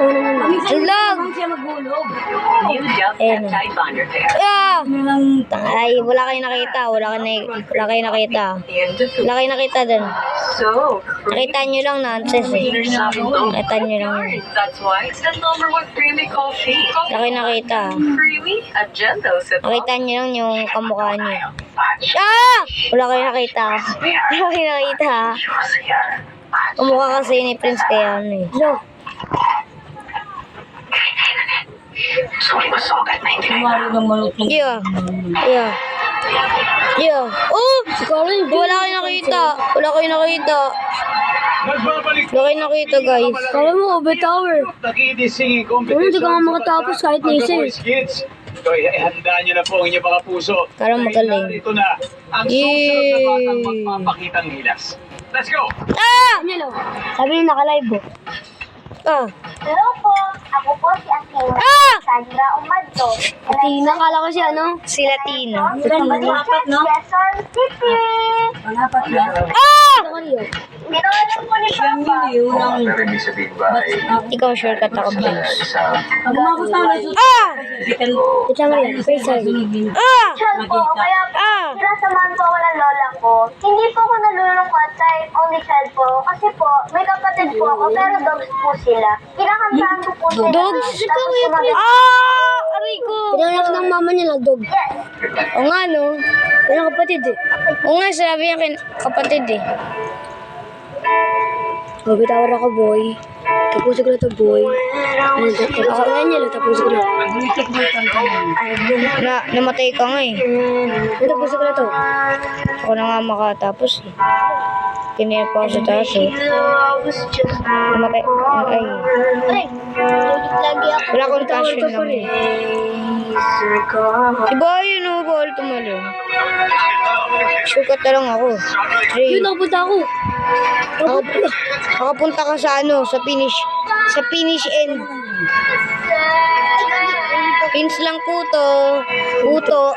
Tulog! Ayan. Ay, wala kayo nakita. Wala kayo nakita dun. Nakita nyo lang nonsense eh. Nakita nyo lang. Wala kayo nakita. Nakita nyo lang yung kamukha nyo. Wala kayo nakita. Wala kayo nakita. Kamukha kasi ni Prince kaya ano eh. Yeah. Oh! Wala kayo nakita. Wala kayo nakita, guys. Kala mo, Obe Tower. Hindi ka nga makatapos kahit na isa eh. So, ihanda nyo na po ang inyong mga puso. Parang magaling. Ito na ang susunod na batang magpapakitang gilas. Let's go! Hello. Sabi niya naka-live oh. Hello po, ako po si Athena. Sandra Umadto. Tina, kala ko si ano? Si Latina. Quezon City. Dito na lang po ni Papa. Very busy big bye. Ikaw, shortcut ako, Prince. Ito mo yan, face Chill po, kaya sinasamahan po ako ng lola ko. Hindi po ako nalulungkot kahit only child po ako. Kasi po, may kapatid po ako, pero dogs po sila. Kinakantahan ko po sila. Dogs? Tapos sumagot. Aray ko! Pinanak ng mama niya na dog. Yes. O nga, no? Pero kapatid eh. O nga, sabi niya kapatid eh. Obe Tower ako, boy. Tapusin ko na to, boy. Tapusin niya lang, tapusin ko na. Namatay ka nga eh. Tapusin ko na to. Ako na nga makatapos eh. Kinaya pa ako sa taas eh. Namatay. Ay. Lagi ako. Wala akong passion lang eh. Diba yun o, bawal tumalon. Sukat na lang ako. Yun, nakapunta ako. Nakapunta ka sa ano, sa finish end. Pins lang puto. Puto.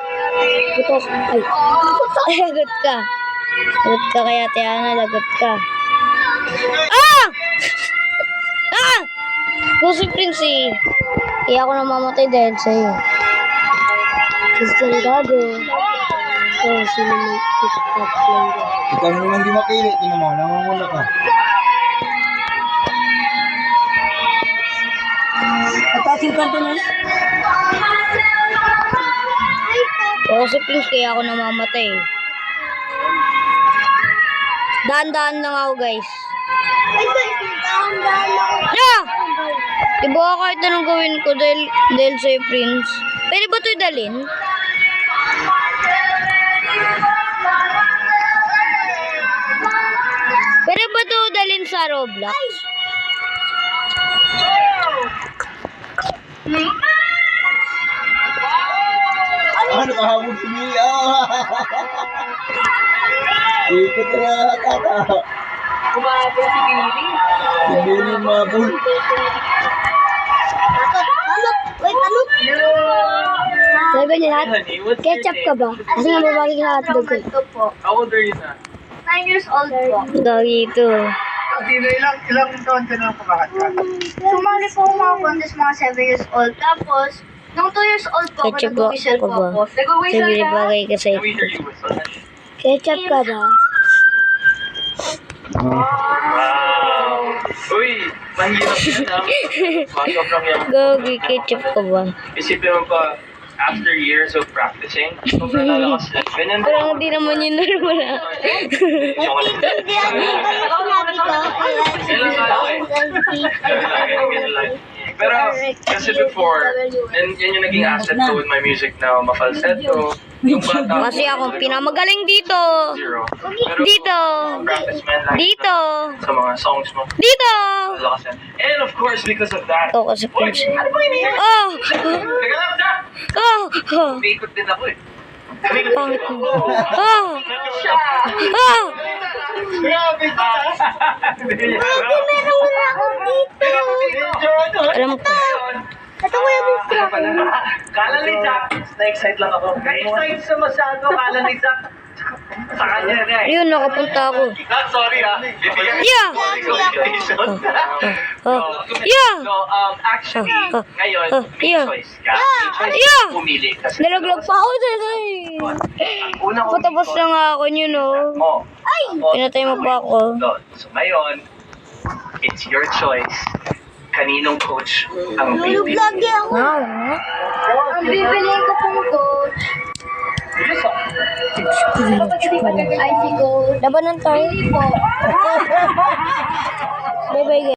Ay. Lagot ka. Lagot ka kaya, Tiana, lagot ka. Puso Prince eh. Kaya ako namamatay dahil sa'yo. Gusto ng gago. Sino may TikTok lang dyan? Ikaw naman di makilit, yun naman, nangunguna ka. Patasin ka ito na. Oo, si Prince kaya ako namamatay. Dahan-dahan lang ako, guys. Diba kahit anong gawin ko dahil sa'yo, Prince? Pwede ba ito'y dalhin? Pwede ba ito dalhin sa Roblox? Ano kahabog si Mia? Ikot na tata. Kumabot si Billy. Si Billy mabul. Wait, ano? Sabi niya lahat. Ketchup ka ba? Kasi nga babagi ka hotdog ko. Ito po. How old are you na? 9 years old po. Dagi ito. Ilang taon ka na kumakanta? Sumali po ako mga contest mga 7 years old. Tapos, nung 2 years old po ako, Ketchup ba nag-whistle ako po ba? ako. Nag-whistle Sige, ka? bagay ka sa Can we hear you whistle? Ketchup ka ba? Wow! Uy! Mahirap yan ah. Sobrang yan. Gagi, ketchup ka ba? Isipin mo pa, after years of practicing, sobrang lalakas na. Ganyan din. Parang di naman yun normal ah. Pero kasi before, yan yung naging asset ko with my music now, mafalsetto, yung bata. Kasi ako pinamagaling dito. Zero. Pero Dito. practice man lang Dito. sa mga songs mo. Dito. Lalakas yan. And of course, because of that, Ito kasi Uy, Prince. ano ba inihingi? Oh! Teka lang, Jack! Oh! Umiikot din ako eh. Pangit mo. Oh! Oh! Grabe ka! Meron na ako dito. Alam ko. Ito ko yung Kala ni Jack, na-excite lang ako. Na-excite sa masyado, kala ni Jack. Sa kanya na eh. Ayun, nakapunta ako. Sorry bibigyan Yeah! congratulations. Yeah! So, actually, ngayon, may Yeah. choice ka. May choice Yeah! ka pumili kasi. Nalaglag pa ako dyan eh. Unang Patapos na nga ako yun, oh. mo. Pinatay mo pa ako. So, ngayon, it's your choice. Kaninong coach ang pipili? Wow. Ang bibiliin ko pong coach ay si Coach. Labanan tayo. Hindi po. Bye-bye, guys.